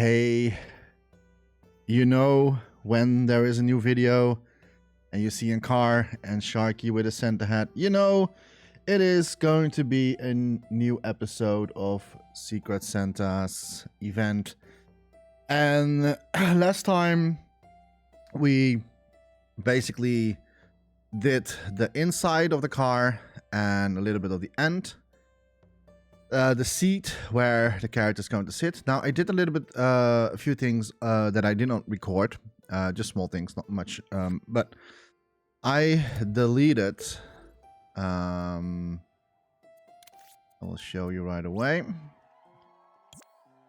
Hey, you know when there is a new video and you see a car and Sharky with a Santa hat, it is going to be a new episode of Secret Santa's event. And last time we basically did the inside of the car and a little bit of the end. The seat where the character is going to sit. Now, I did a little bit, a few things that I did not record, just small things, not much. But I deleted. I will show you right away.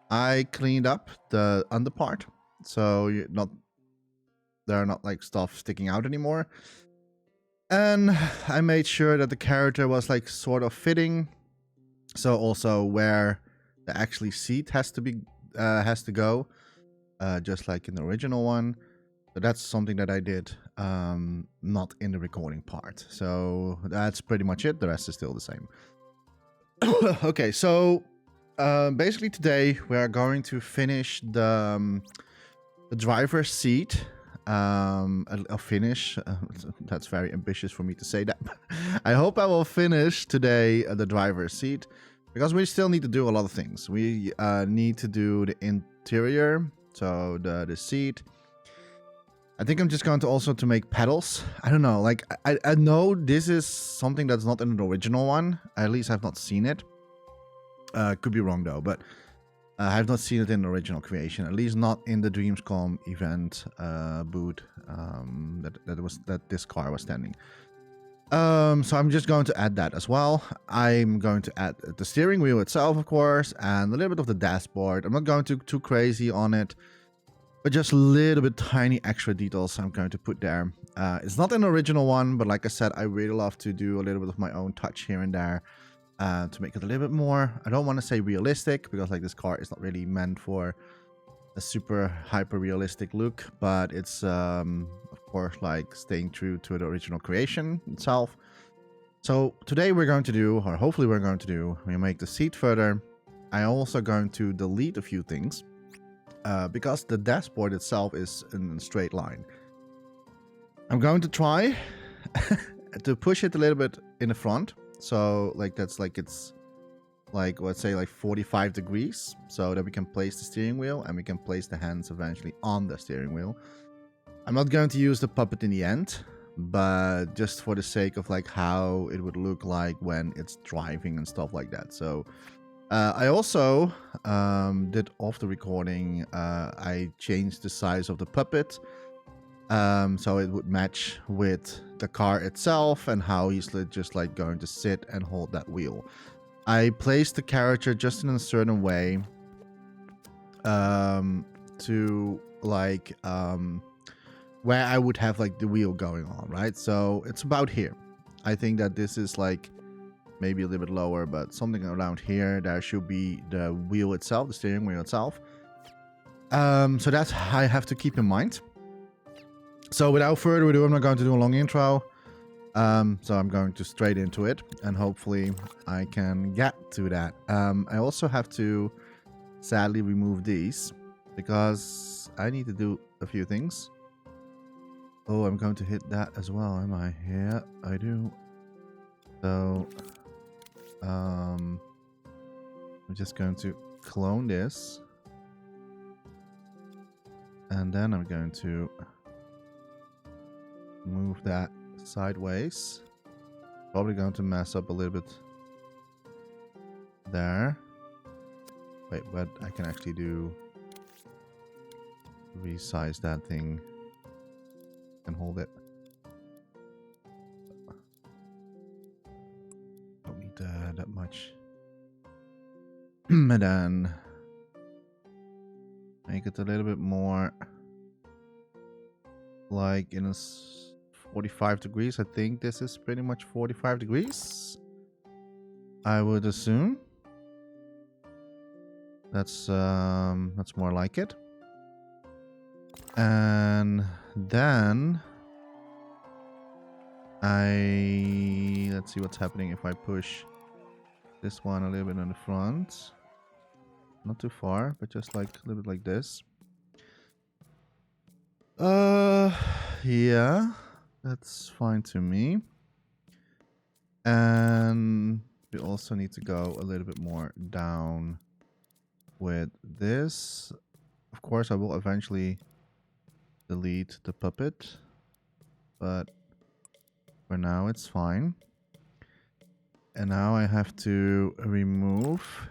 I cleaned up the under part, so there are not like stuff sticking out anymore, and I made sure that the character was like sort of fitting. So also where the actually seat has to go, just like in the original one. So that's something that I did, not in the recording part. So that's pretty much it. The rest is still the same. Okay, so basically today we are going to finish the driver's seat. A finish. That's very ambitious for me to say that. I hope I will finish today the driver's seat, because we still need to do a lot of things. We need to do the interior, so the seat. I think I'm just going to also to make pedals. I don't know, like I know this is something that's not in the original one. At least I've not seen it. Could be wrong though, but I have not seen it in the original creation, at least not in the Dreamscom event booth that this car was standing. So I'm just going to add that as well. I'm going to add the steering wheel itself, of course, and a little bit of the dashboard. I'm not going to too crazy on it, but just a little bit tiny extra details I'm going to put there. It's not an original one, but like I said, I really love to do a little bit of my own touch here and there. To make it a little bit more, I don't want to say realistic, because like this car is not really meant for a super hyper realistic look, but it's of course like staying true to the original creation itself. So today we're going to do, or hopefully we're going to do, we make the seat further. I'm also going to delete a few things because the dashboard itself is in a straight line. I'm going to try to push it a little bit in the front. So like that's like it's like, let's say like 45 degrees, so that we can place the steering wheel and we can place the hands eventually on the steering wheel. I'm not going to use the puppet in the end, but just for the sake of like how it would look like when it's driving and stuff like that. So I also did off the recording, I changed the size of the puppet. So it would match with the car itself and how he's just like going to sit and hold that wheel. I placed the character just in a certain way to like where I would have like the wheel going on, right? So it's about here. I think that this is like maybe a little bit lower, but something around here. There should be the wheel itself, the steering wheel itself. So that's I have to keep in mind. So without further ado, I'm not going to do a long intro. So I'm going to straight into it, and hopefully I can get to that. I also have to sadly remove these because I need to do a few things. Oh, I'm going to hit that as well, am I? Yeah, I do. So I'm just going to clone this, and then I'm going to move that sideways. Probably going to mess up a little bit there. Wait, but I can actually do resize that thing and hold it. Don't need that much. And then make it a little bit more like in a 45 degrees. I think this is pretty much 45 degrees. I would assume. That's more like it. And then let's see what's happening if I push this one a little bit in the front. Not too far, but just like a little bit like this. Yeah, that's fine to me. And we also need to go a little bit more down with this. Of course, I will eventually delete the puppet, but for now it's fine. And now I have to remove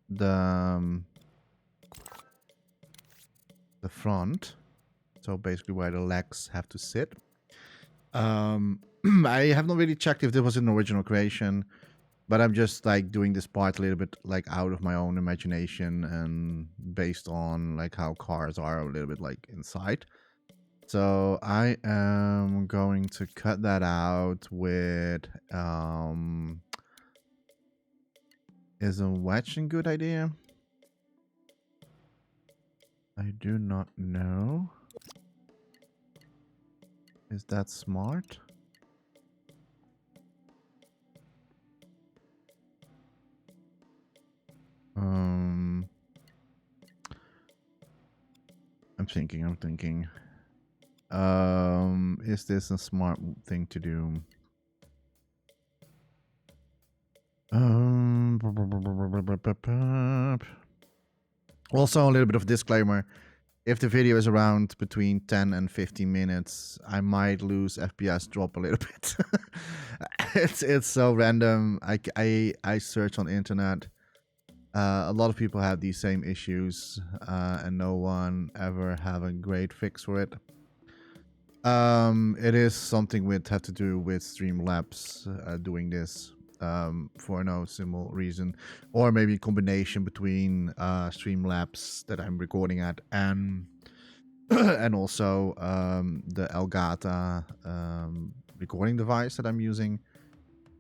the front. So basically where the legs have to sit. I have not really checked if this was an original creation, but I'm just like doing this part a little bit like out of my own imagination and based on like how cars are a little bit like inside. So I am going to cut that out with is a wedge a good idea? I do not know. Is that smart? I'm thinking. Is this a smart thing to do? Also a little bit of disclaimer. If the video is around between 10 and 15 minutes, I might lose FPS drop a little bit. It's so random. I search on the internet. A lot of people have these same issues, and no one ever have a great fix for it. It is something with have to do with Streamlabs doing this for no simple reason, or maybe a combination between Streamlabs that I'm recording at and and also the Elgato recording device that I'm using.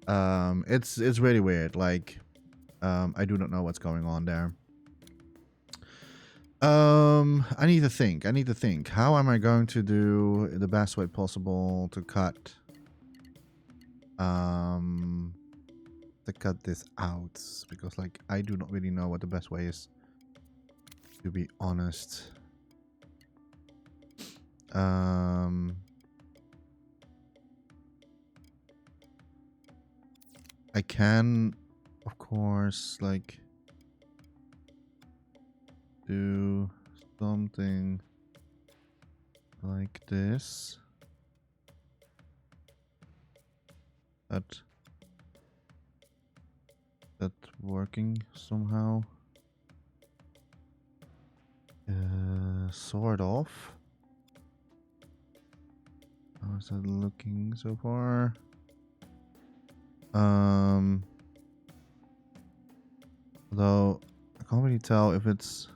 It's really weird. Like I do not know what's going on there. I need to think. How am I going to do the best way possible to cut this out? Because like I do not really know what the best way is, to be honest. I can, of course, like do something like this. That's working somehow. Sort of. How's that looking so far? Although I can't really tell if it's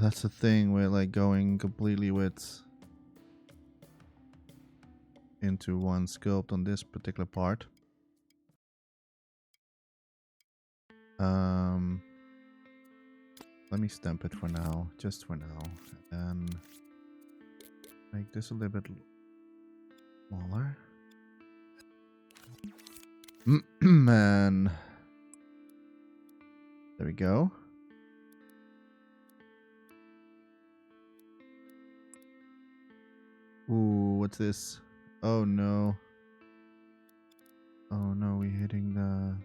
that's the thing with like going completely with into one sculpt on this particular part. Let me stamp it for now, just for now, and make this a little bit smaller. Man, there we go. Ooh, what's this? Oh no. Oh no, we're hitting the...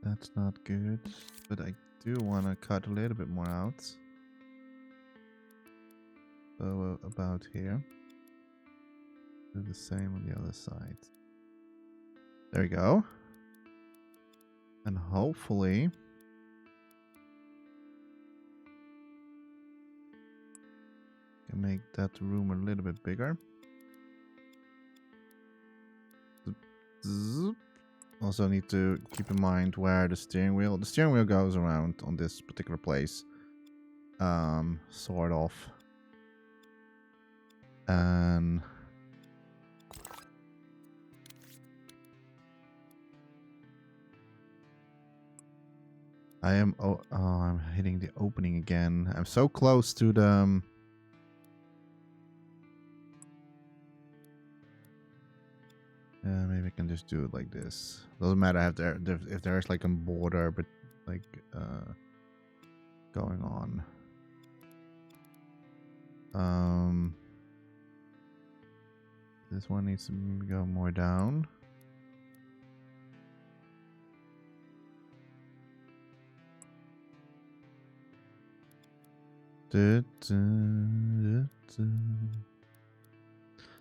That's not good. But I do want to cut a little bit more out. So about here. Do the same on the other side. There we go. And hopefully... can make that room a little bit bigger. Also need to keep in mind where the steering wheel goes around on this particular place. Sort of. And I am I'm hitting the opening again. I'm so close to the just do it like this. Doesn't matter if there's like a border, but like going on. This one needs to go more down.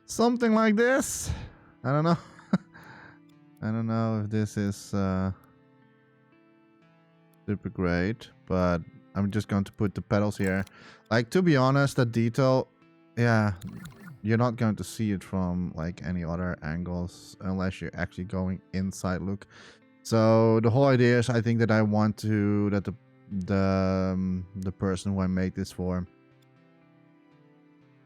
Something like this. I don't know. I don't know if this is super great, but I'm just going to put the pedals here. Like, to be honest, the detail, yeah, you're not going to see it from like any other angles unless you're actually going inside look. So the whole idea is, I think that I want to that the person who I made this for,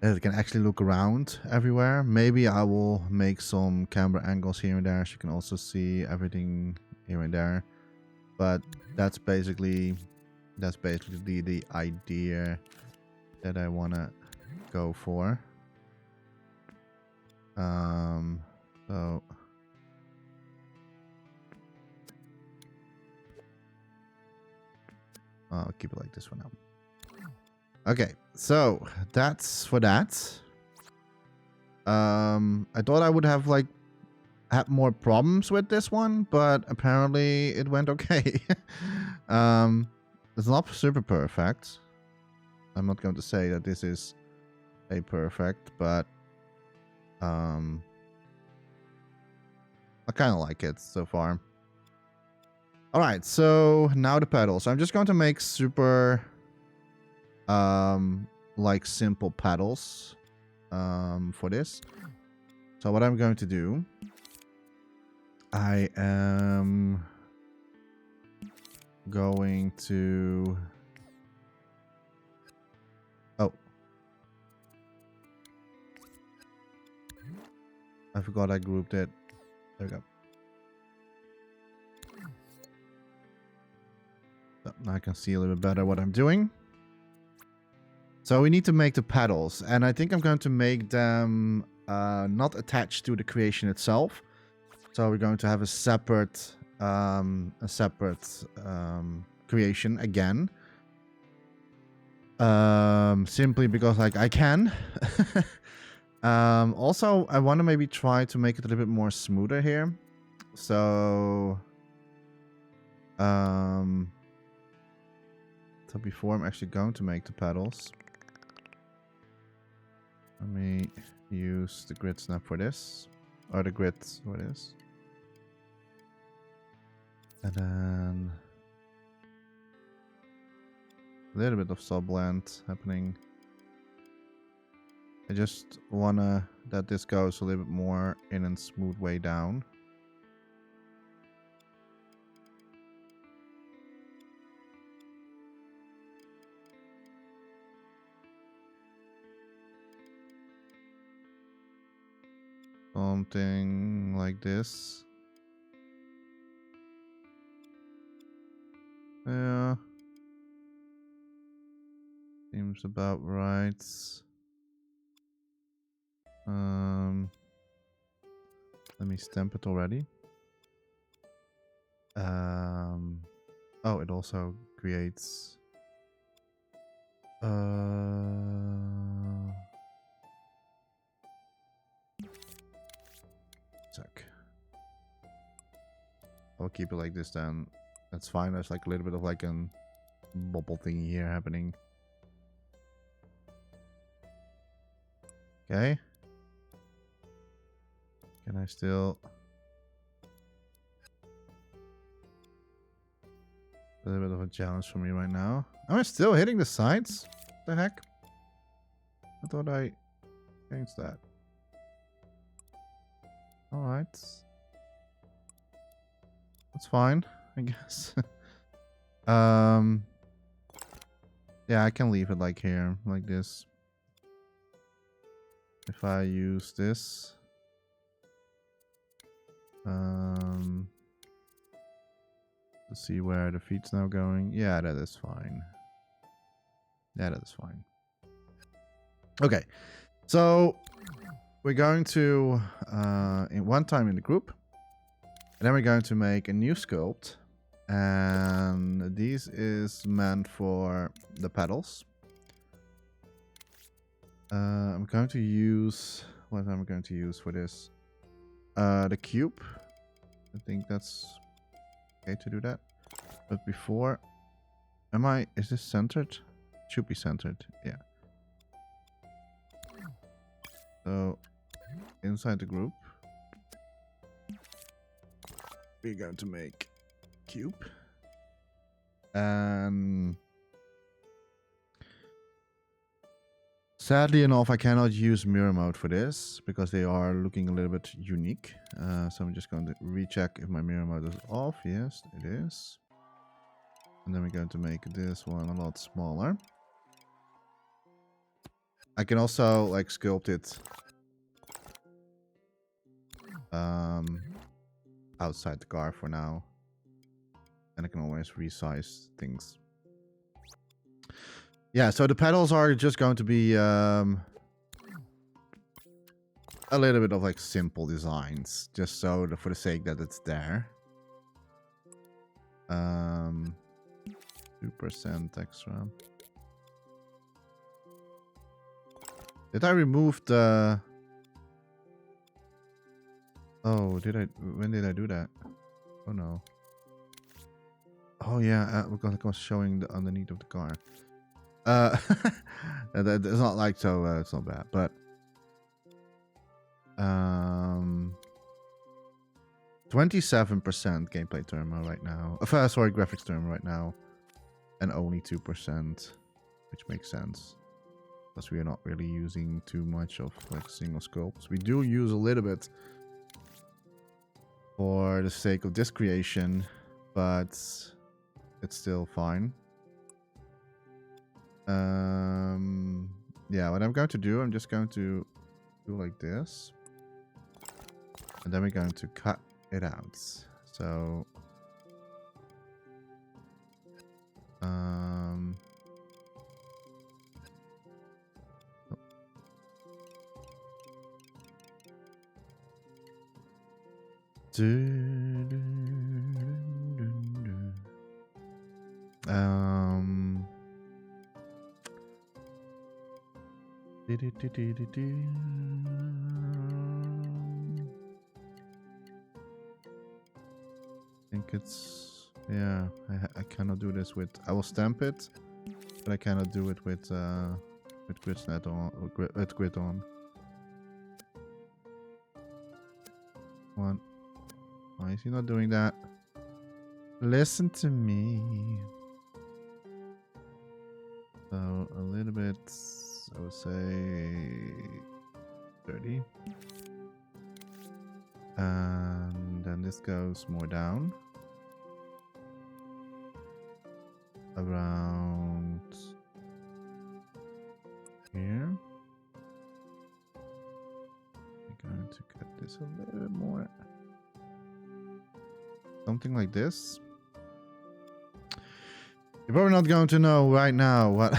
it can actually look around everywhere. Maybe I will make some camera angles here and there so you can also see everything here and there. But that's basically the idea that I want to go for. So I'll keep it like this for now. Okay, so that's for that. I thought I would have like had more problems with this one, but apparently it went okay. It's not super perfect. I'm not going to say that this is a perfect, but I kind of like it so far. All right, so now the pedals. I'm just going to make super like simple pedals for this. So what I'm going to do, I am going to I forgot I grouped it. There we go. So now I can see a little bit better what I'm doing. So we need to make the pedals, and I think I'm going to make them not attached to the creation itself. So we're going to have a separate creation again. Simply because like I can. Also, I want to maybe try to make it a little bit more smoother here. So so before I'm actually going to make the pedals, let me use the grid snap for this, or the grid for this, and then a little bit of subblend happening. I just wanna that this goes a little bit more in a smooth way down. Something like this. Yeah. Seems about right. Let me stamp it already. Oh, it also creates sec. I'll keep it like this then. That's fine. There's like a little bit of like a bubble thing here happening. Okay. Can I still... A little bit of a challenge for me right now. Am I still hitting the sides? What the heck? I thought I changed that. Alright. That's fine, I guess. Yeah, I can leave it like here, like this. If I use this. To see where the feet's now going. Yeah, that is fine. Yeah, that is fine. Okay, so we're going to in one time in the group, And then we're going to make a new sculpt. And this is meant for the pedals. I'm going to use... What am I going to use for this? The cube. I think that's okay to do that. But before... Is this centered? It should be centered, yeah. So, inside the group, we're going to make cube. And sadly enough, I cannot use mirror mode for this because they are looking a little bit unique. So I'm just going to recheck if my mirror mode is off. Yes, it is. And then we're going to make this one a lot smaller. I can also like sculpt it outside the car for now. And I can always resize things. Yeah, so the pedals are just going to be a little bit of like simple designs, just so for the sake that it's there. 2% extra. Did I remove the... Oh, did I... When did I do that? Oh no. Oh yeah, because I was showing the underneath of the car. It's not like so. It's not bad, but 27% gameplay turbo right now. Sorry, graphics turbo right now, and only 2%, which makes sense because we are not really using too much of like single sculpts. We do use a little bit for the sake of this creation, but it's still fine. Yeah, what I'm going to do, I'm just going to do like this. And then we're going to cut it out. So... I think it's... Yeah, I cannot do this with... I will stamp it, but I cannot do it with grid on. With grid on. One. Why is he not doing that? Listen to me. So a little bit, I would say 30. And then this goes more down. Around here. I'm going to cut this a little bit more. Something like this. You're probably not going to know right now what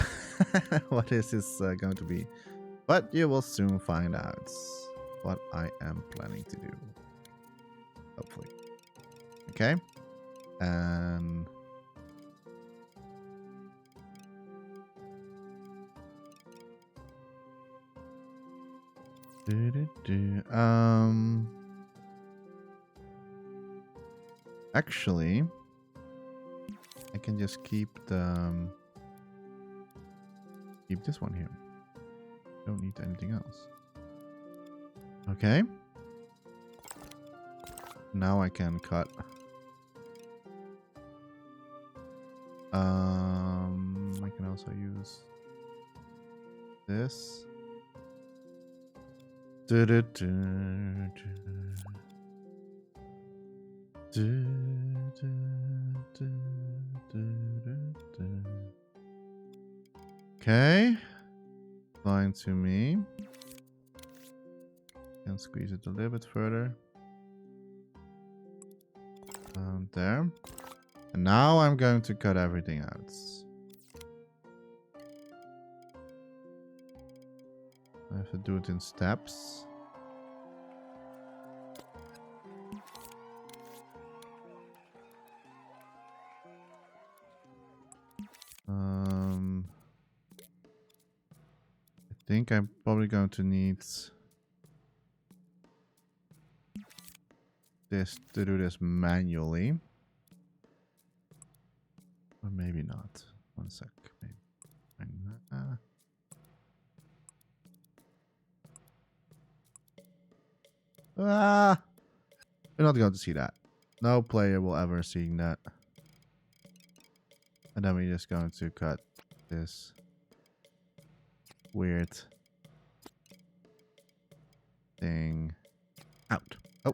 what this is going to be, but you will soon find out what I am planning to do. Hopefully. Okay. And actually, I can just keep this one here. Don't need anything else. Okay. Now I can cut. I can also use this. Okay. Fine to me. Can squeeze it a little bit further. There. And now I'm going to cut everything out. I have to do it in steps. think I'm probably going to need this to do this manually. Or maybe not. One sec. Maybe. Ah! We're not going to see that. No player will ever see that. And then we're just going to cut this weird thing out. Oh.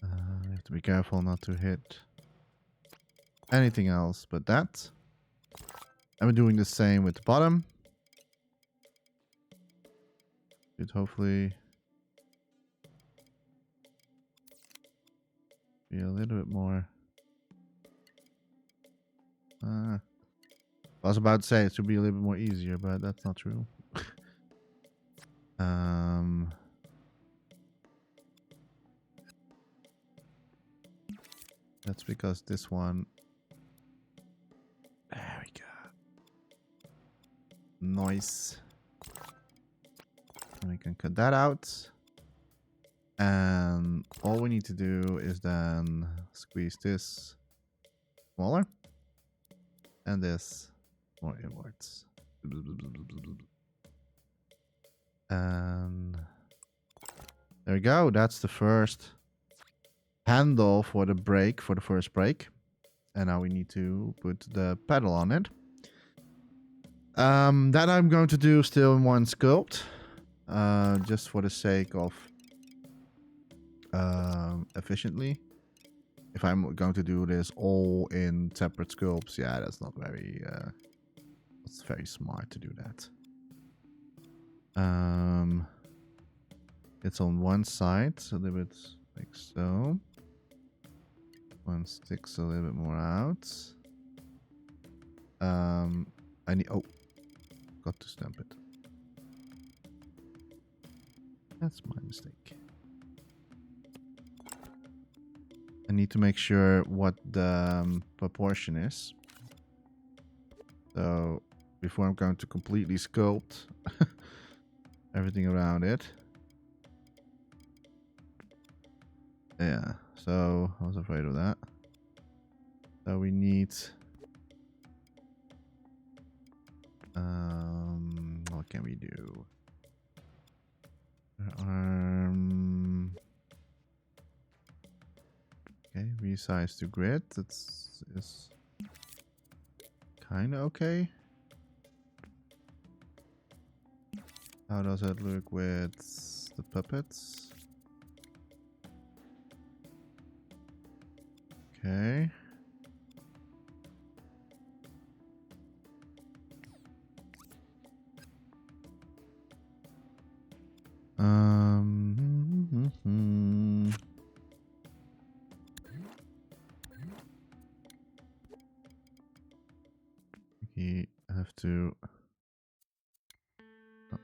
We have to be careful not to hit anything else but that. And we're doing the same with the bottom. Should hopefully be a little bit more. I was about to say it should be a little bit more easier, but that's not true. That's because this one. There we go. Nice. And we can cut that out. And all we need to do is then squeeze this smaller. And this more inwards. And there we go. That's the first handle for the brake, for the first brake. And now we need to put the pedal on it. That I'm going to do still in one sculpt. Just for the sake of efficiently. If I'm going to do this all in separate sculpts, yeah, that's not very it's very smart to do that. It's on one side, so a little bit like so. One sticks a little bit more out. I need, oh, got to stamp it. That's my mistake. I need to make sure what the proportion is. So before I'm going to completely sculpt everything around it. Yeah, so I was afraid of that. So we need what can we do? Okay, resize to grid. That's is kind of okay. How does that look with the puppets? Okay. We have to. Oh.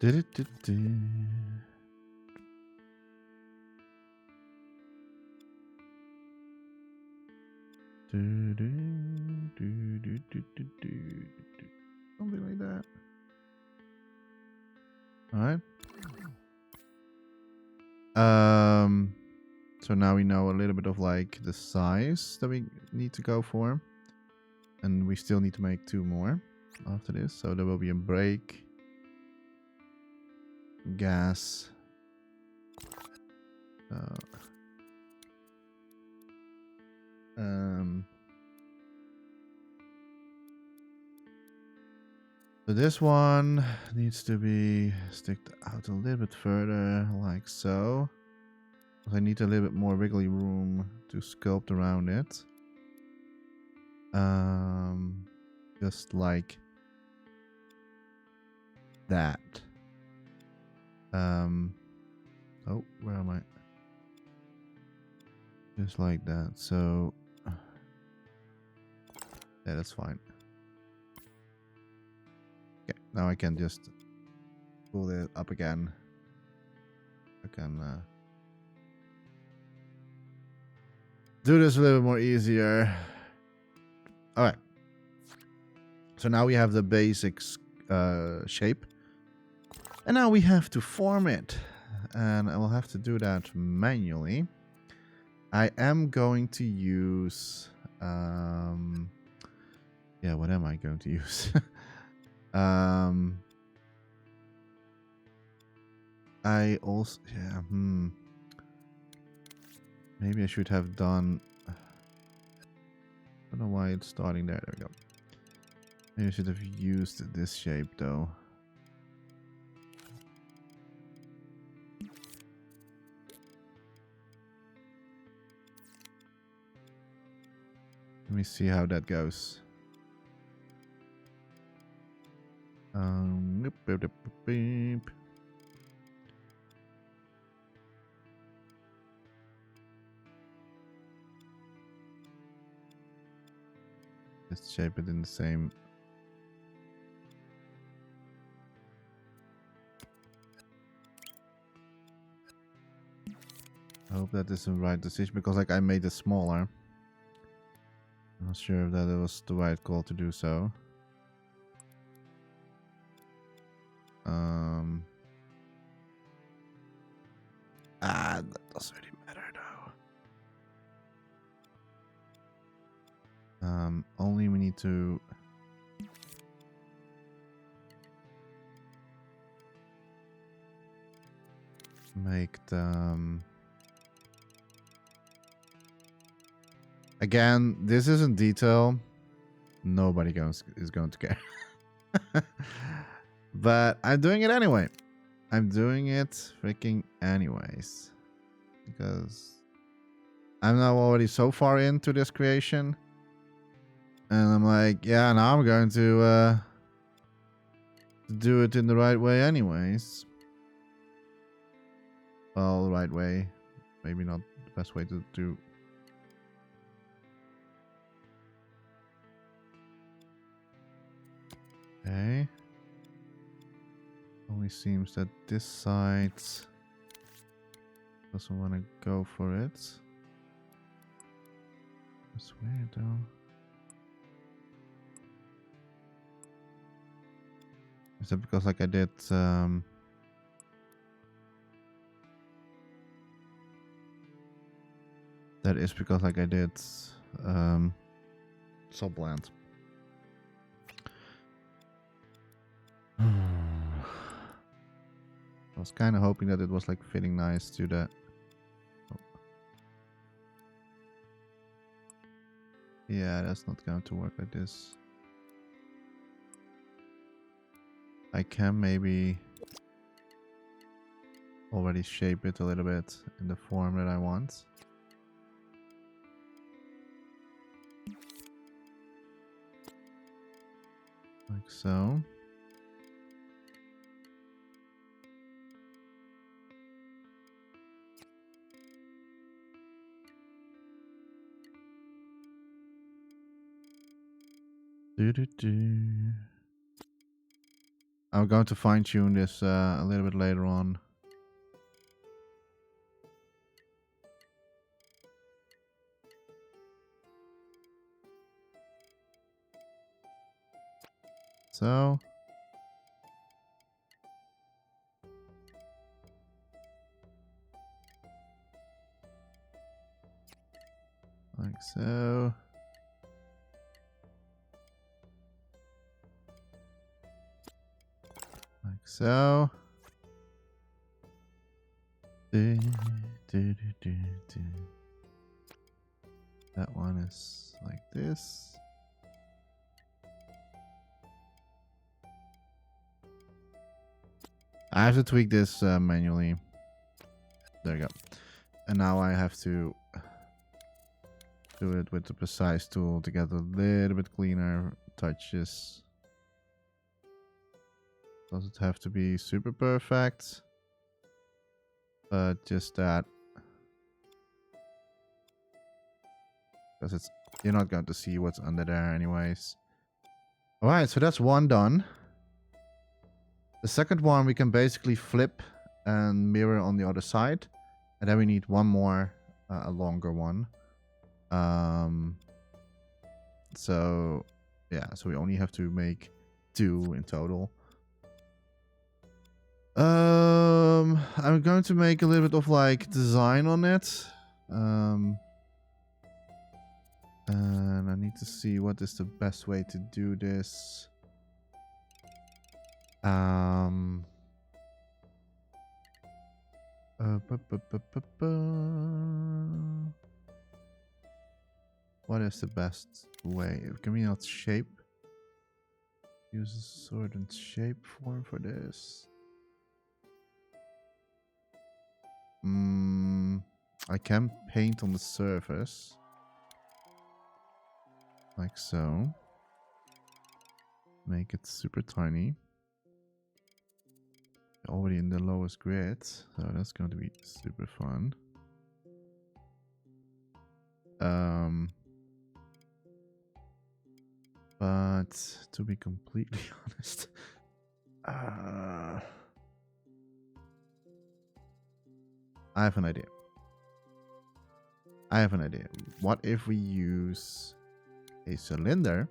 Did it? Something like that. All right. So now we know a little bit of like the size that we need to go for, and we still need to make 2 more after this. So there will be a brake, gas. So this one needs to be sticked out a little bit further, like so. I need a little bit more wiggly room to sculpt around it. Just like that. Oh, where am I? Just like that. So yeah, that's fine. Okay, now I can just pull it up again. I can do this a little bit more easier. All right. So now we have the basics shape. And now we have to form it. And I will have to do that manually. I am going to use... yeah, what am I going to use? I also... Yeah, maybe I should have done... I don't know why it's starting there. There we go. Maybe I should have used this shape, though. Let me see how that goes. Beep. Just shape it in the same. I hope that is the right decision because, like, I made it smaller. I'm not sure if that it was the right call to do so. That doesn't really matter though. Only we need to make them. Again, this isn't detail. Nobody is going to care. But I'm doing it anyway. I'm doing it freaking anyways. Because I'm now already so far into this creation. And I'm like, yeah, now I'm going to do it in the right way anyways. Well, the right way. Maybe not the best way to do. Okay. Only seems that this side doesn't want to go for it. That's weird though. Is that because like I did that is because like I did subland. I was kind of hoping that it was like fitting nice to that. Oh. Yeah, that's not going to work like this. I can maybe already shape it a little bit in the form that I want. Like so. I'm going to fine tune this a little bit later on. So. Like so. Like so. That one is like this. I have to tweak this manually. There you go. And now I have to do it with the precise tool to get a little bit cleaner touches. Does it have to be super perfect? But just that. Because it's you're not going to see what's under there anyways. Alright, so that's one done. The second one we can basically flip and mirror on the other side. And then we need one more, a longer one. So yeah, so we only have to make 2 in total. I'm going to make a little bit of like design on it. And I need to see what is the best way to do this. What is the best way? Can we not shape? Use a certain shape form for this. I can paint on the surface. Like so. Make it super tiny. Already in the lowest grid, so that's going to be super fun. But to be completely honest, I have an idea. What if we use a cylinder?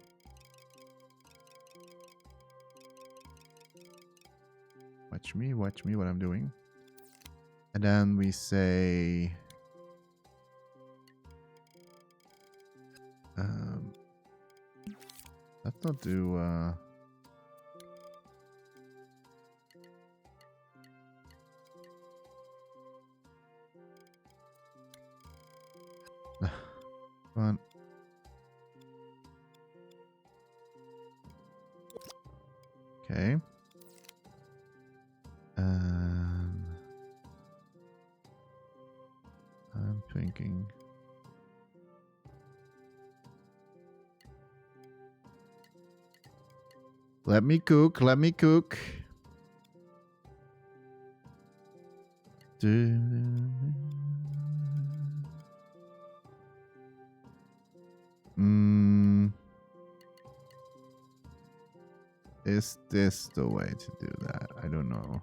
Watch me what I'm doing. And then we say let's not do fun. Okay. I'm thinking. Let me cook. Is this the way to do that? I don't know.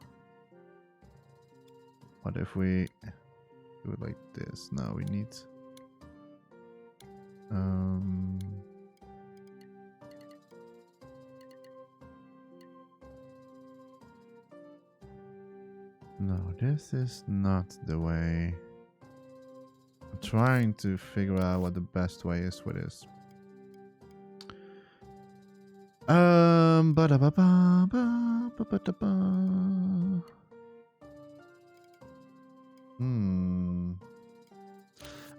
What if we do it like this? No, we need no, this is not the way. I'm trying to figure out what the best way is for this. I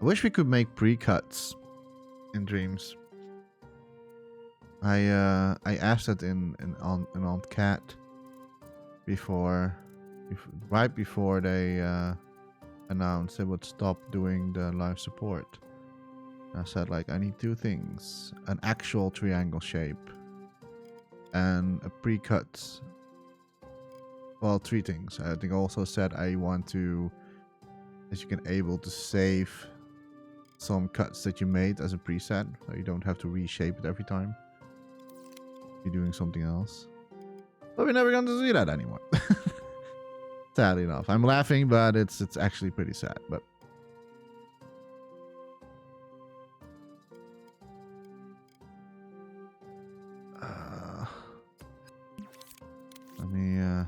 wish we could make pre-cuts in Dreams. I asked it in on Cat right before they announced they would stop doing the live support. I said, like, I need 2 things: an actual triangle shape and a pre-cut. Well, 3 things. I think I also said I want to, that you can able to save some cuts that you made as a preset, so you don't have to reshape it every time you're doing something else. But we're never going to see that anymore. Sadly enough. I'm laughing, but it's actually pretty sad. But let me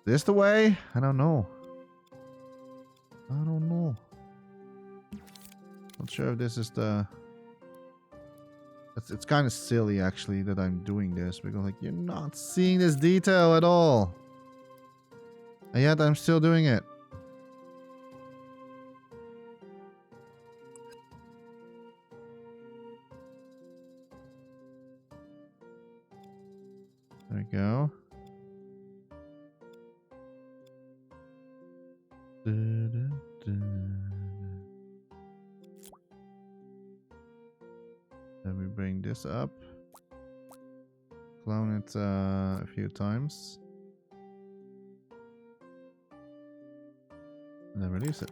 this the way? I don't know. Not sure if this is the... It's kind of silly, actually, that I'm doing this, because, like, you're not seeing this detail at all. And yet I'm still doing it. There we go. Then we bring this up. Clone it a few times. And then release it.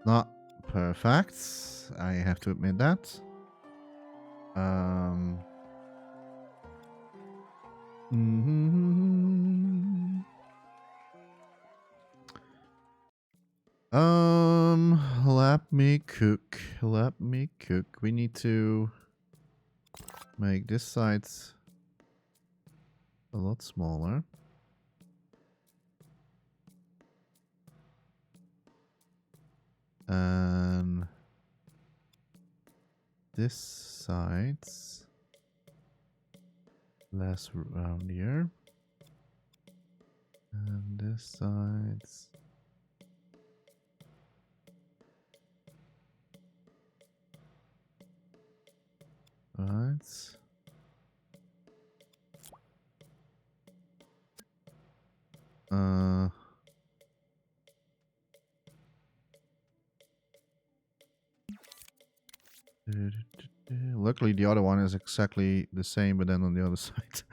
Not perfect. I have to admit that. Let me cook. Let me cook. We need to make this side a lot smaller. And this side's less around here. And this side's right. Luckily the other one is exactly the same, but then on the other side.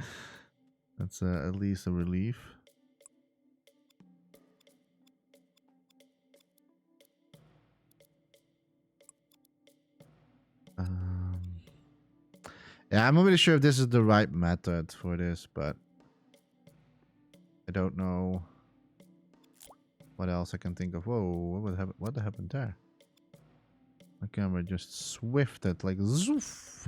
That's at least a relief. Yeah, I'm not really sure if this is the right method for this, but I don't know what else I can think of. Whoa, what happened there? My camera just swifted like zoof.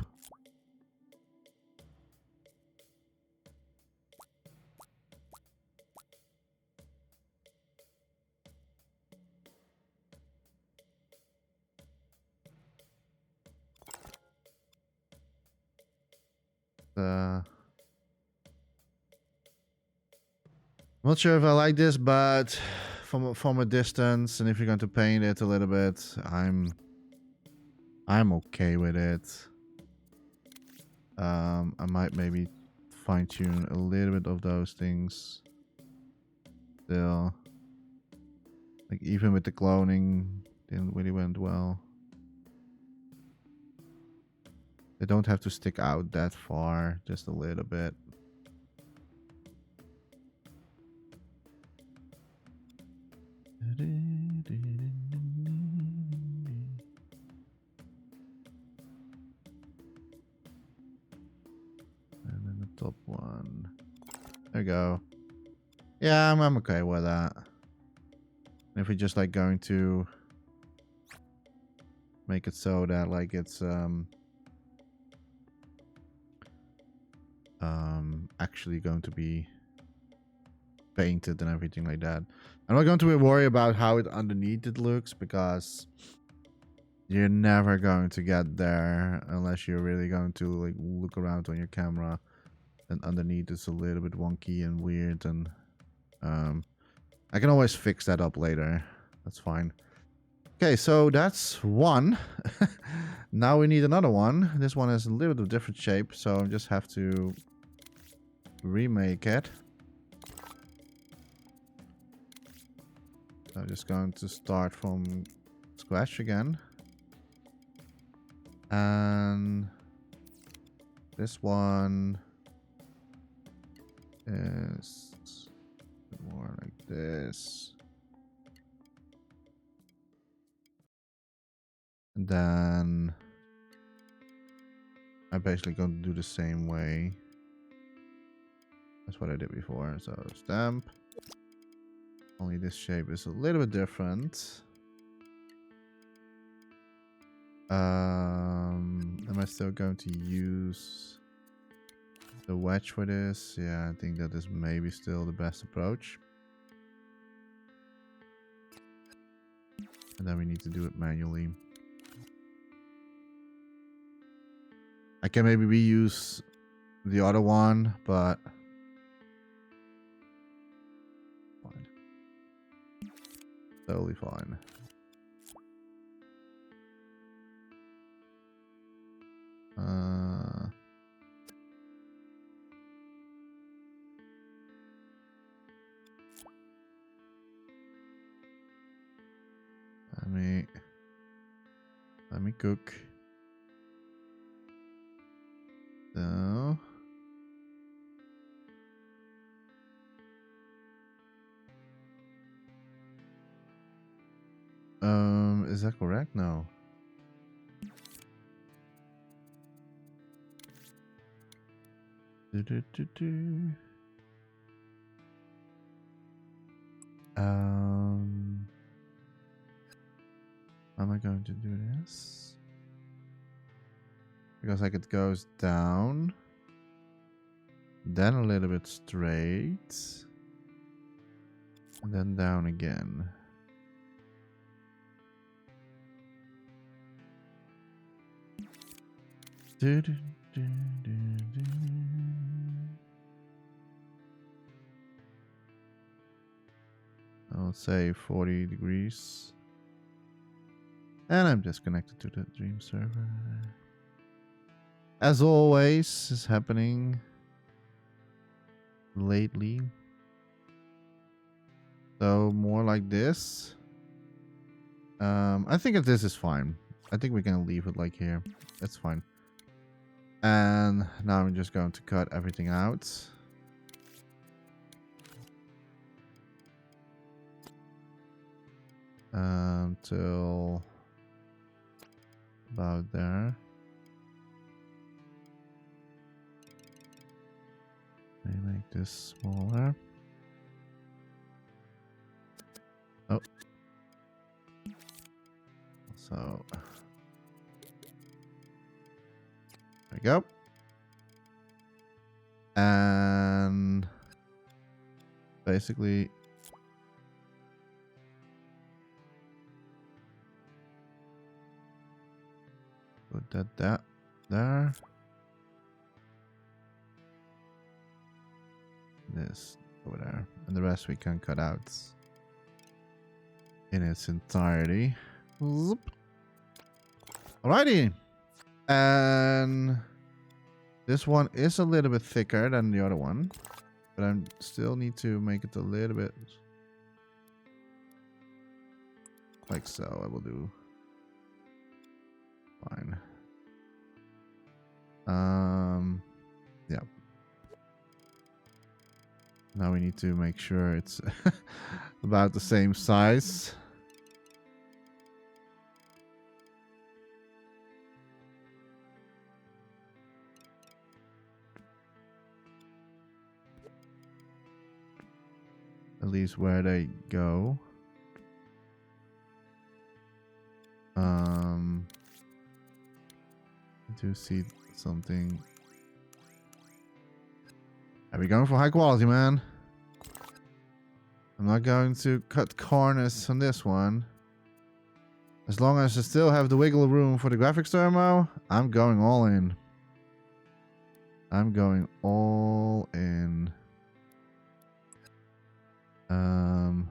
I'm not sure if I like this, but from a distance, and if you're going to paint it a little bit, I'm okay with it. I might maybe fine tune a little bit of those things. Still, like even with the cloning, didn't really went well. They don't have to stick out that far, just a little bit. And then the top one. There you go. Yeah, I'm okay with that. And if we're just like going to make it so that like it's actually going to be painted and everything like that. I'm not going to worry about how it underneath it looks, because you're never going to get there unless you're really going to like look around on your camera, and underneath it's a little bit wonky and weird, and I can always fix that up later. That's fine. Okay, so that's one. Now we need another one. This one is a little bit of different shape, so I just have to remake it. So I'm just going to start from scratch again. And this one is more like this. And then I'm basically going to do the same way. That's what I did before. So stamp. Only this shape is a little bit different. Am I still going to use the wedge for this? Yeah, I think that is maybe still the best approach. And then we need to do it manually. I can maybe reuse the other one, but fine. Totally fine. Let me cook. So is that correct? No. Am I going to do this? Because like it goes down, then a little bit straight, and then down again. Do, do, do, do, do. I'll say 40 degrees. And I'm disconnected to the Dream server. As always is happening lately. So more like this. I think if this is fine. I think we can leave it like here. That's fine. And now I'm just going to cut everything out. Till about there. Let me make this smaller. Oh. So there we go. And basically put that there. This over there. And the rest we can cut out in its entirety. Zoop. Alrighty. And this one is a little bit thicker than the other one. But I still need to make it a little bit like so. I will do fine. Yeah. Now we need to make sure it's about the same size. At least where they go. I do see something. Are we going for high quality, man? I'm not going to cut corners on this one. As long as I still have the wiggle room for the graphics thermo, I'm going all in. I'm going all in. Can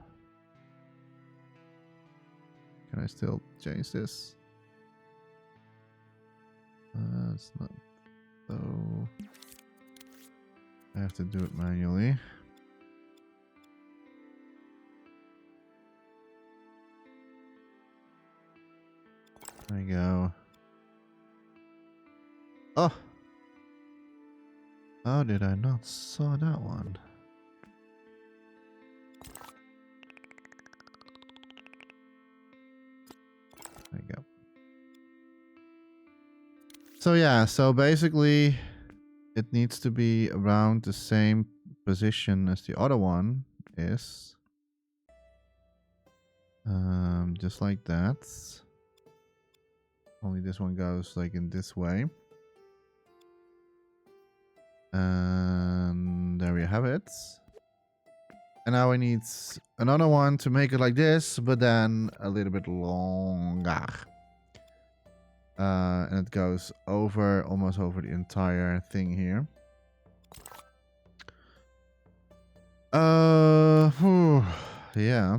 I still change this? It's not so. I have to do it manually. There we go. Oh! How did I not saw that one? There we go. So yeah, so basically it needs to be around the same position as the other one is. Just like that. Only this one goes like in this way. And there we have it. And now I need another one to make it like this, but then a little bit longer. And it goes over, almost over the entire thing here. Yeah.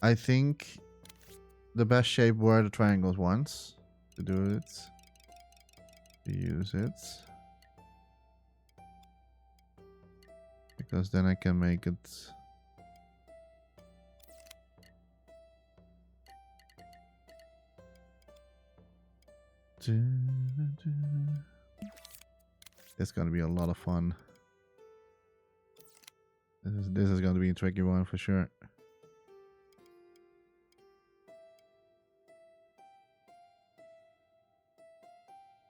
I think the best shape were the triangles ones. To do it. To use it. Because then I can make it... It's gonna be a lot of fun. This is gonna be a tricky one for sure.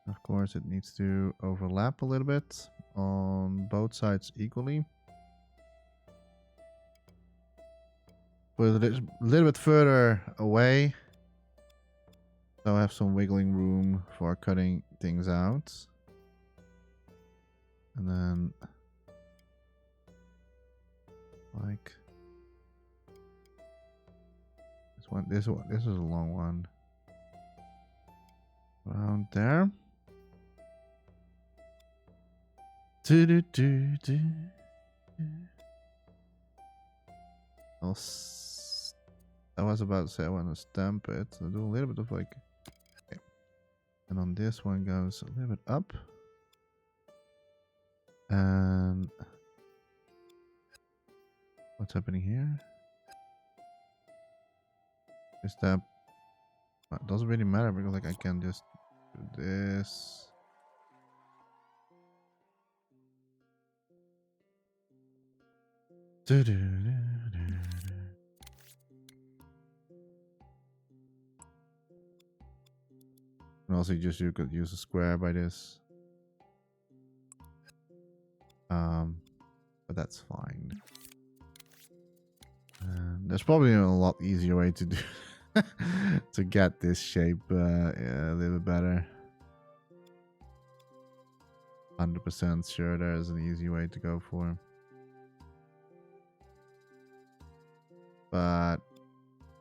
Of course, it needs to overlap a little bit on both sides equally. put it a little bit further away. So I have some wiggling room for cutting things out. And then like this one, this is a long one. Around there. I was about to say I want to stamp it. So do a little bit of like, okay. And on this one goes a little bit up. And what's happening here? Is that it doesn't really matter because like I can just do this. And also you could use a square by this. But that's fine. There's probably a lot easier way to do to get this shape yeah, a little better. 100% sure there's an easy way to go for. But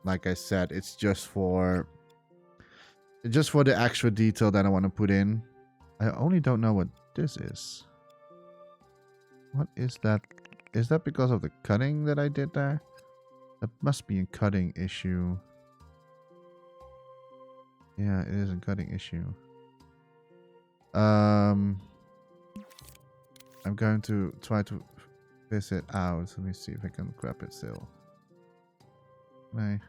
like I said, it's just for the extra detail that I want to put in. I only don't know what this is. What is that? Is that because of the cutting that I did there? That must be a cutting issue. Yeah, it is a cutting issue. I'm going to try to fish it out. Let me see if I can grab it still. Can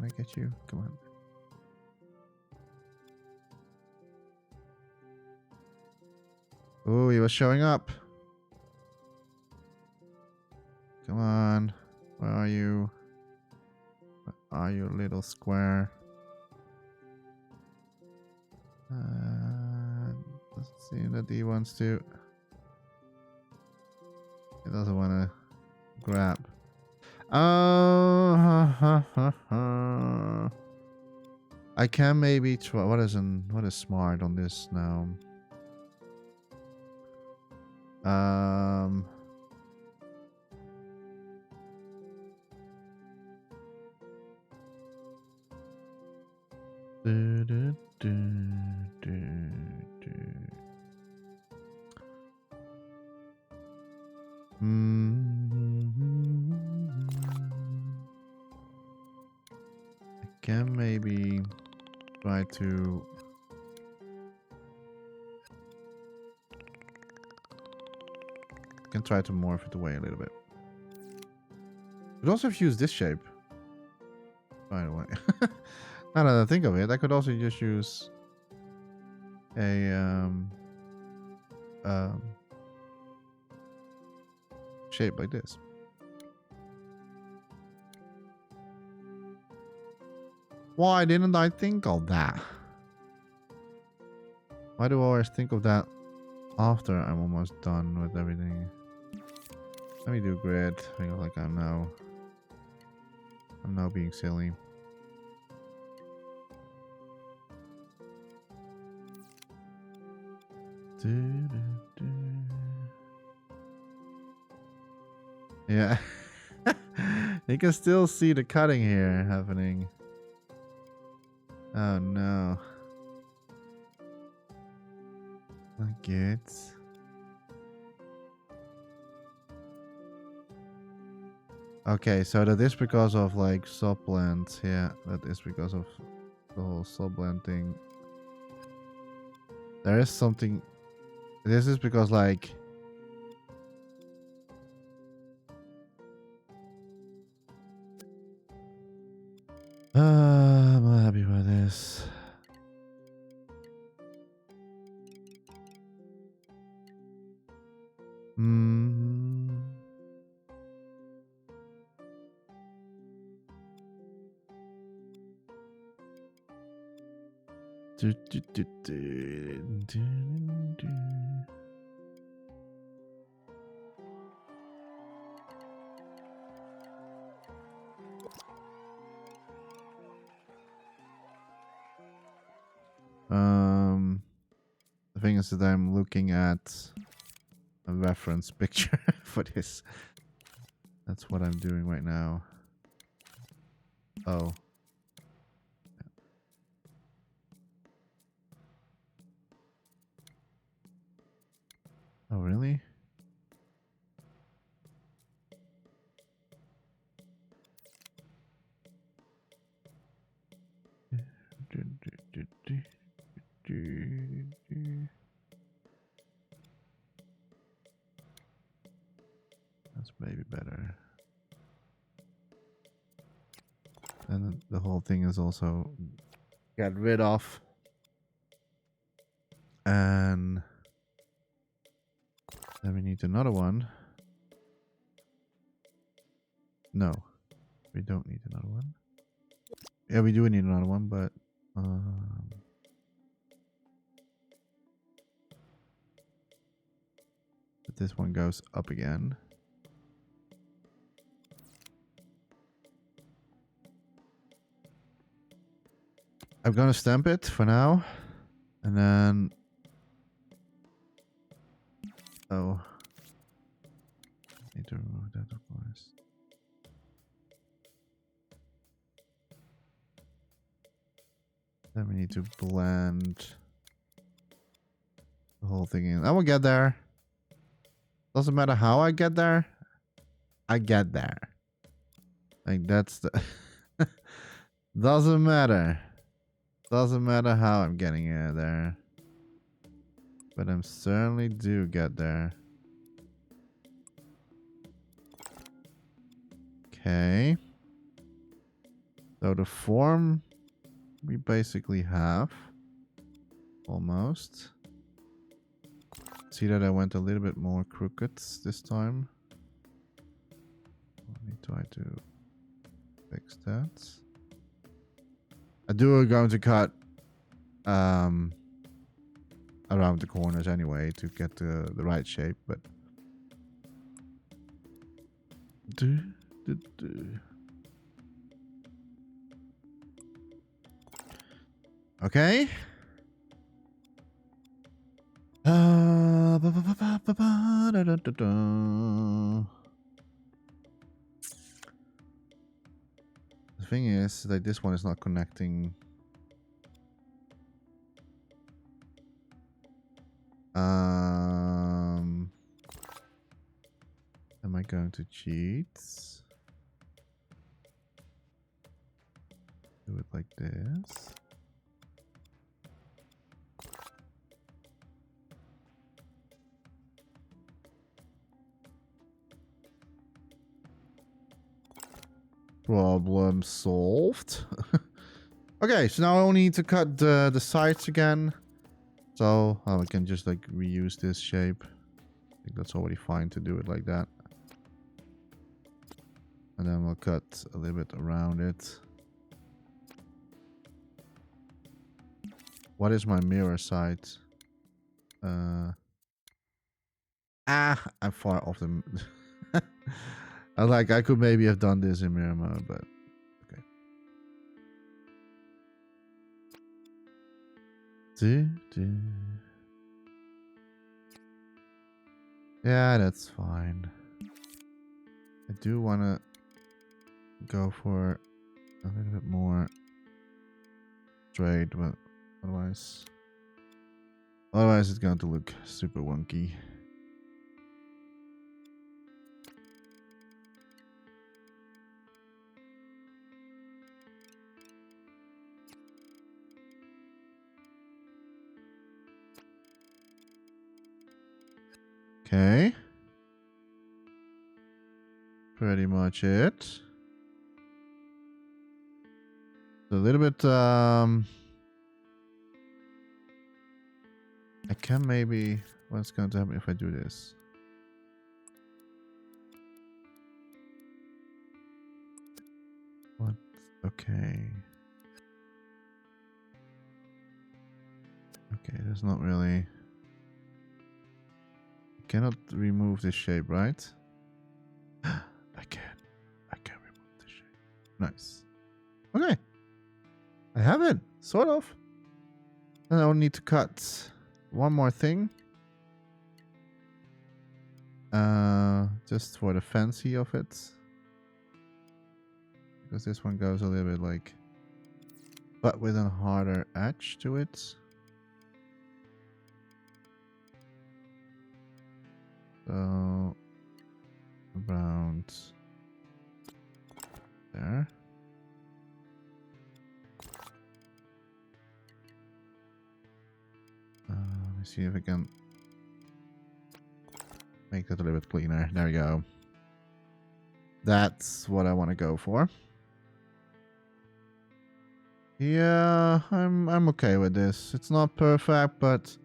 I get you? Come on. Oh, he was showing up. Come on. Where are you? Where are you, little square? Doesn't seem that he wants to. He doesn't want to grab. I can maybe try. What is smart on this now? I can maybe try to morph it away a little bit. Could also have used this shape. By the way. Now that I think of it, I could also just use a shape like this. Why didn't I think of that? Why do I always think of that after I'm almost done with everything? Let me do grid. I feel like I'm now being silly. Yeah. You can still see the cutting here happening. Oh no. Not good. Okay, so that is because of like subblend. Yeah, that is because of the whole subblend thing. There is something. This is because like I'm not happy with this. The thing is that I'm looking at a reference picture for this. That's what I'm doing right now. Oh. Oh, really? That's maybe better. And the whole thing is also get rid of. And then we need another one. No, we don't need another one. Yeah, we do need another one, but this one goes up again. I'm gonna stamp it for now, and then need to remove that, of course. Then we need to blend the whole thing in. I will get there. Doesn't matter how I get there. I get there. Like that's the doesn't matter. Doesn't matter how I'm getting there. But I'm certainly do get there. Okay. So the form we basically have. Almost. See that I went a little bit more crooked this time. Let me try to fix that. I do going to cut around the corners anyway to get the right shape, but okay. The thing is that this one is not connecting. Am I going to cheat? Do it like this. Problem solved. Okay, so now I only need to cut the sides again. So I can just like reuse this shape. I think that's already fine to do it like that. And then we'll cut a little bit around it. What is my mirror side? I'm far off the... I could maybe have done this in mirror mode, but okay. Yeah, that's fine. I do want to go for a little bit more straight, but otherwise it's going to look super wonky. Okay. Pretty much it. A little bit, I can maybe... What's going to happen if I do this? What? Okay. Okay, there's not really... Cannot remove this shape, right? I can remove the shape. Nice. Okay. I have it, sort of. And I'll need to cut one more thing. Just for the fancy of it. Because this one goes a little bit like, but with a harder edge to it. So around there. Let me see if I can make that a little bit cleaner. There we go. That's what I want to go for. Yeah, I'm okay with this. It's not perfect, but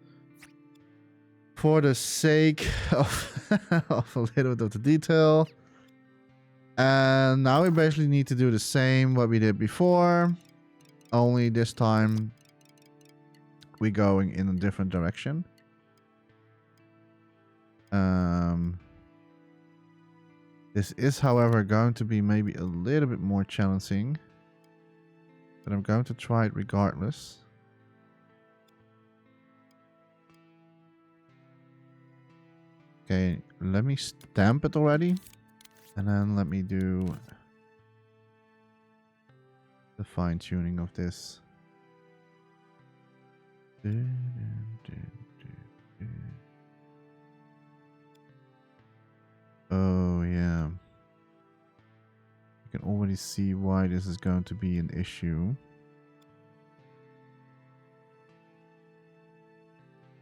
for the sake of, of a little bit of the detail. And now we basically need to do the same what we did before. Only this time we're going in a different direction. This is, however, going to be maybe a little bit more challenging. But I'm going to try it regardless. Okay, let me stamp it already. And then let me do the fine-tuning of this. Oh, yeah. You can already see why this is going to be an issue.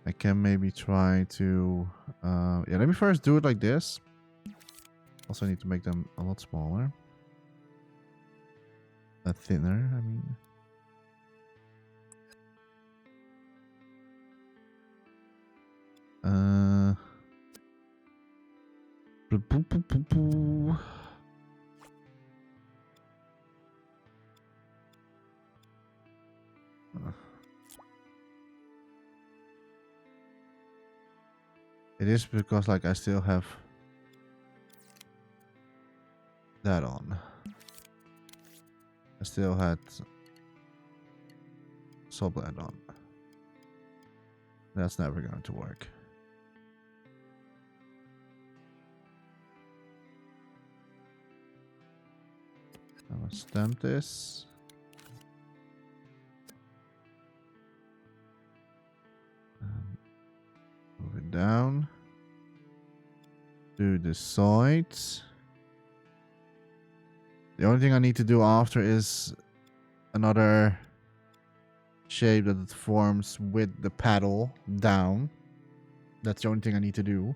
I can maybe try to... yeah, let me first do it like this. Also need to make them a lot smaller. Thinner, I mean. It is because like I still have that on. I still had Sublet on. That's never going to work. I'm gonna stamp this. Move it down. Do the sides. The only thing I need to do after is another shape that it forms with the paddle down. That's the only thing I need to do.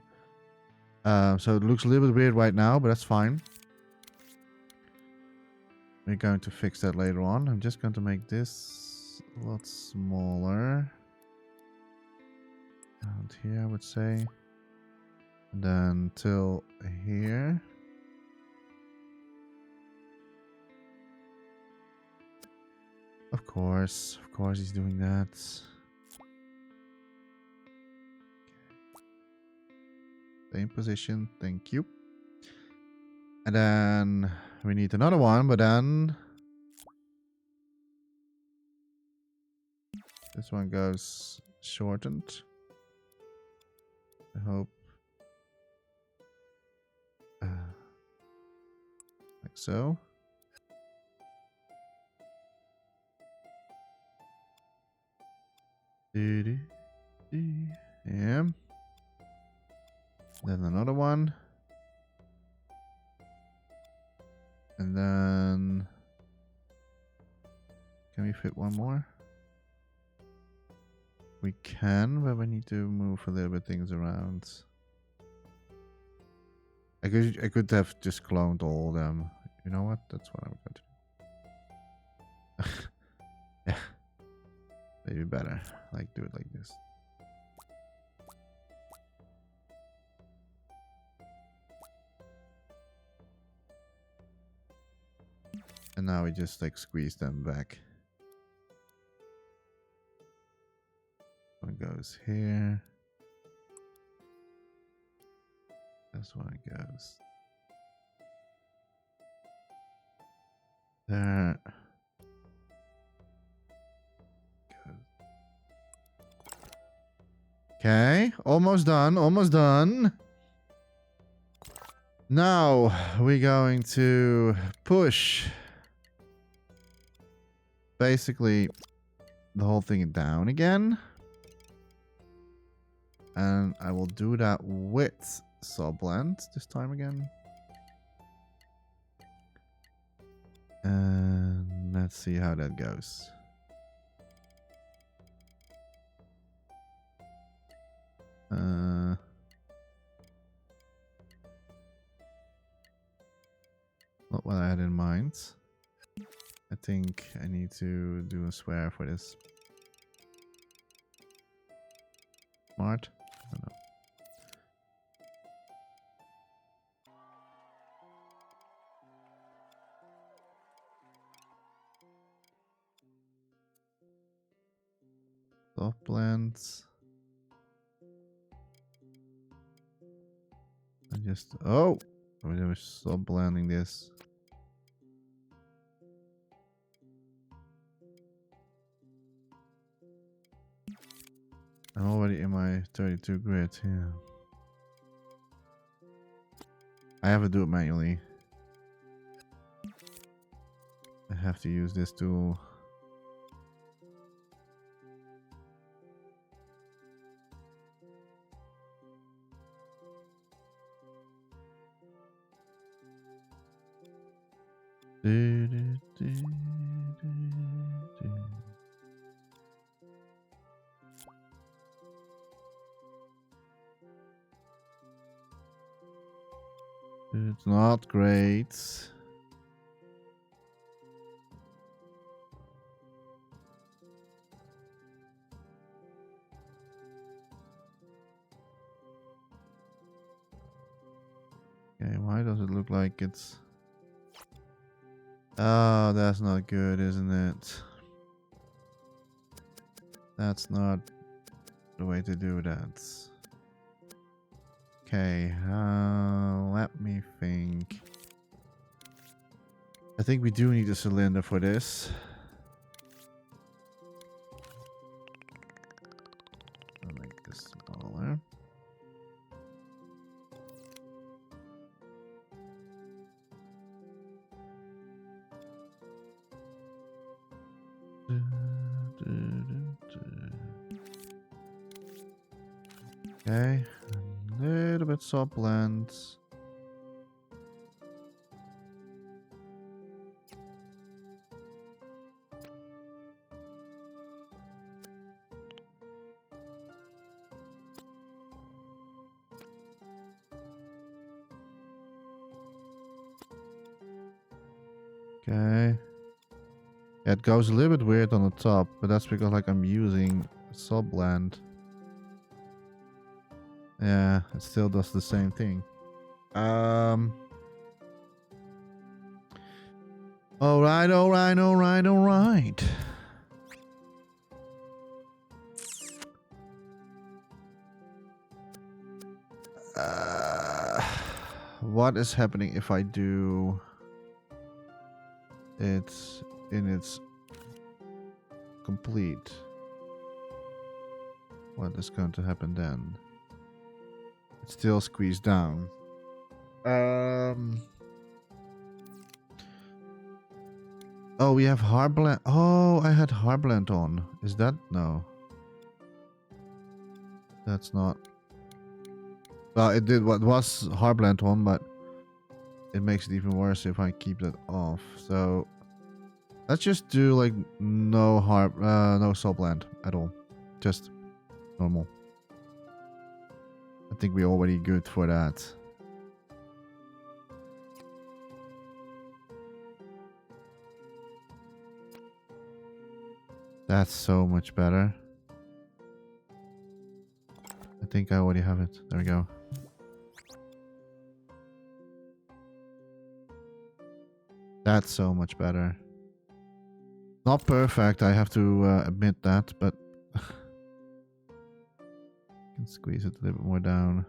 So it looks a little bit weird right now, but that's fine. We're going to fix that later on. I'm just going to make this a lot smaller. Around here, I would say. And then till here. Of course he's doing that. Same position, thank you. And then we need another one, but then this one goes shortened. I hope. Like so. Yeah. Then another one. And then... Can we fit one more? We can, but we need to move a little bit things around. I could have just cloned all of them. You know what? That's what I'm going to do. Yeah. Maybe better. Like, do it like this. And now we just like squeeze them back. One goes here. This one goes there. Goes Okay, almost done, almost done. Now we're going to push basically the whole thing down again. And I will do that with Subblend this time again. And let's see how that goes. Not what I had in mind. I think I need to do a swear for this. Smart? I don't know. Soft blends. I just I was sub blending this. I'm already in my 32 grid. Yeah. I have to do it manually. I have to use this tool. It's not great. Okay, why does it look like it's... Oh, that's not good, isn't it? That's not the way to do that. Okay, let me think. I think we do need a cylinder for this. I'll make this smaller. Okay, a little bit soft blends. Okay. Yeah, it goes a little bit weird on the top, but that's because like I'm using sub blend. Yeah, it still does the same thing. Alright. What is happening if I do it in its complete? What is going to happen then? It's still squeezed down. Oh, we have hard blend. Oh, I had hard blend on. Is that? No. That's not. Well, it did what was hard blend on, but it makes it even worse if I keep that off. So let's just do like no sub blend at all. Just normal. I think we're already good for that. That's so much better. I think I already have it. There we go. That's so much better. Not perfect, I have to admit that, but I can squeeze it a little bit more down.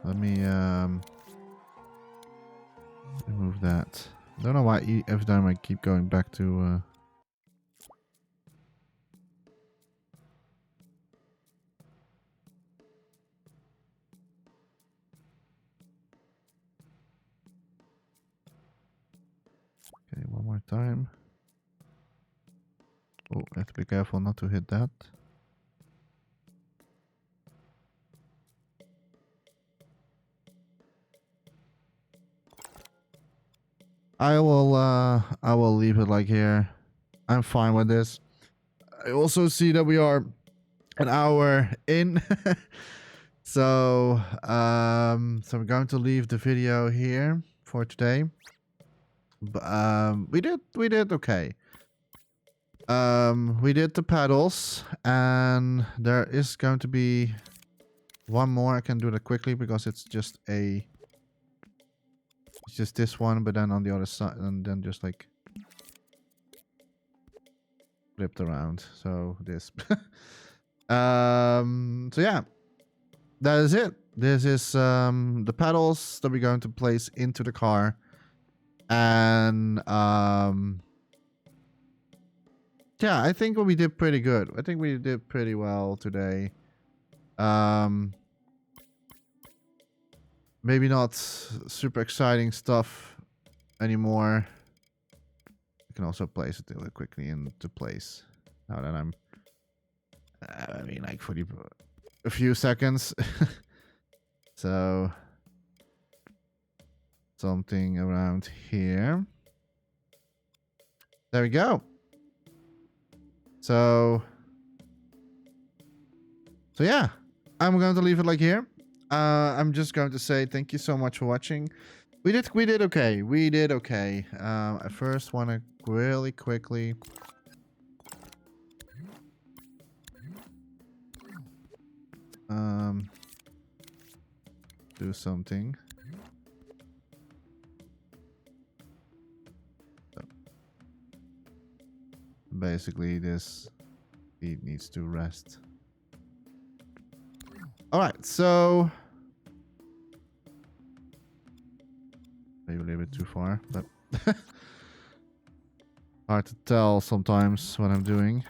Let me remove that. I don't know why every time I keep going back to okay, one more time. Oh, I have to be careful not to hit that. I will leave it like here. I'm fine with this. I also see that we are an hour in. So we're going to leave the video here for today. We did okay. We did the pedals, and there is going to be one more. I can do that quickly because it's just this one, but then on the other side, and then just like flipped around. So this. So yeah, that is it. This is the pedals that we're going to place into the car, and yeah, I think we did pretty good. I think we did pretty well today. Maybe not super exciting stuff anymore. I can also place it really quickly into place now that I'm I mean, like for a few seconds. So something around here. There we go. So yeah, I'm going to leave it like here. I'm just going to say thank you so much for watching. We did okay. We did okay. I first want to really quickly do something. So basically, this feed needs to rest. All right, so maybe a little bit too far, but hard to tell sometimes what I'm doing.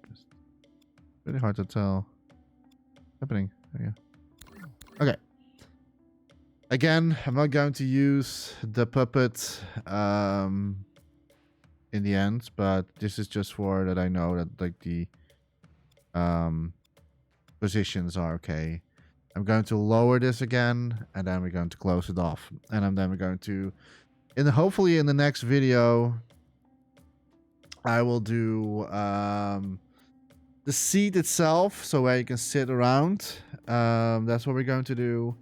Just really hard to tell what's happening. There you go. Okay. Again, I'm not going to use the puppet in the end, but this is just for that I know that like the positions are okay. I'm going to lower this again, and then we're going to close it off, and then we're going to, hopefully in the next video, I will do the seat itself, so where you can sit around. That's what we're going to do.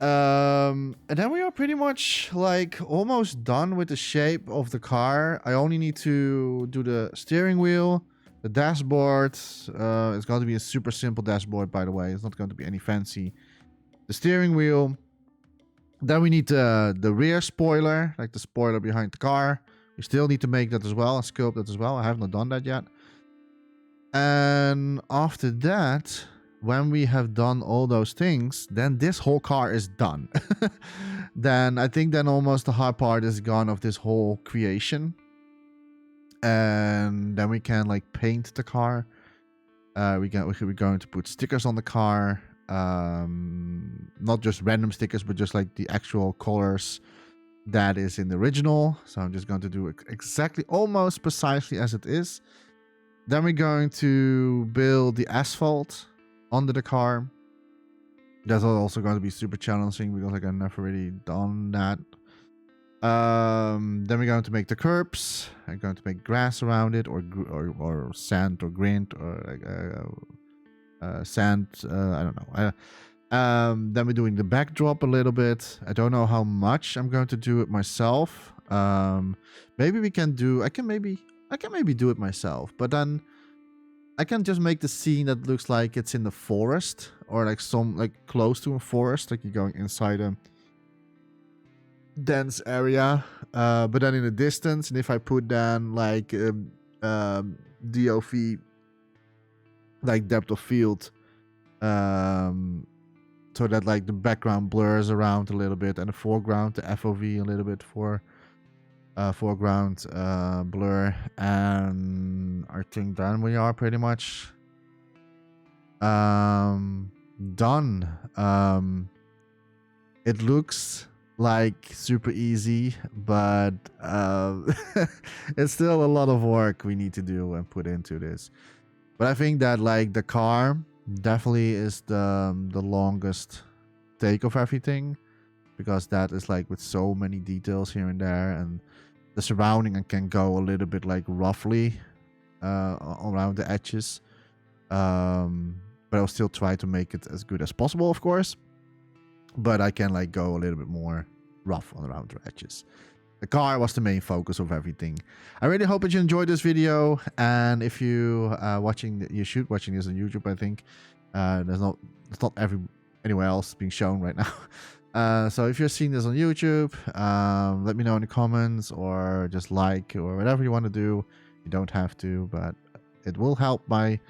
And then we are pretty much like almost done with the shape of the car. I only need to do the steering wheel, the dashboard. It's going to be a super simple dashboard, by the way. It's not going to be any fancy. The steering wheel. Then we need the rear spoiler, like the spoiler behind the car. We still need to make that as well and sculpt that as well. I have not done that yet. And after that, when we have done all those things, then this whole car is done. Then I think then almost the hard part is gone of this whole creation. And then we can like paint the car. We're going to put stickers on the car. Not just random stickers, but just like the actual colors that is in the original. So I'm just going to do it exactly, almost precisely as it is. Then we're going to build the asphalt under the car. That's also going to be super challenging because like I've never really done that. Then we're going to make the curbs. I'm going to make grass around it, or sand, or grind, or like sand. I don't know. Then we're doing the backdrop a little bit. I don't know how much I'm going to do it myself. Maybe we can do. I can maybe do it myself, but then I can just make the scene that looks like it's in the forest, or like close to a forest, like you're going inside a dense area. But then in the distance, and if I put then like DOV, like depth of field, so that like the background blurs around a little bit, and the foreground, the FOV, a little bit for foreground blur. And I think then we are pretty much done. It looks like super easy, but it's still a lot of work we need to do and put into this. But I think that like the car definitely is the longest take of everything, because that is like with so many details here and there, and the surrounding can go a little bit like roughly around the edges. But I'll still try to make it as good as possible, of course. But I can like go a little bit more rough on around the edges. The car was the main focus of everything. I really hope that you enjoyed this video, and if you watching this on YouTube, I think it's not anywhere else being shown right now. So if you're seeing this on YouTube, let me know in the comments, or just like, or whatever you want to do. You don't have to, but it will help the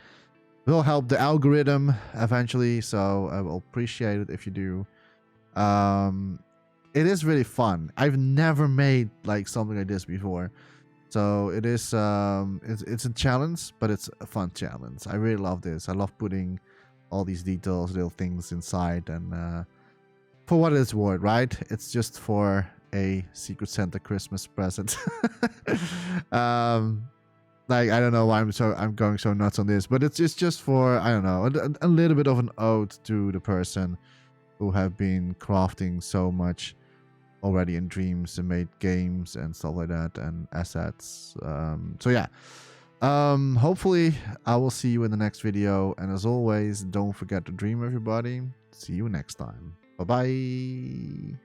algorithm eventually. So I will appreciate it if you do. It is really fun. I've never made like something like this before, so it is it's a challenge, but it's a fun challenge. I really love this. I love putting all these details, little things inside, and for what it's worth, right? It's just for a Secret Santa Christmas present. Like, I don't know why I'm going so nuts on this, but it's just for, I don't know, a little bit of an ode to the person who have been crafting so much already in Dreams and made games and stuff like that, and assets. So yeah, hopefully I will see you in the next video, and as always, don't forget to dream, everybody. See you next time. Bye bye.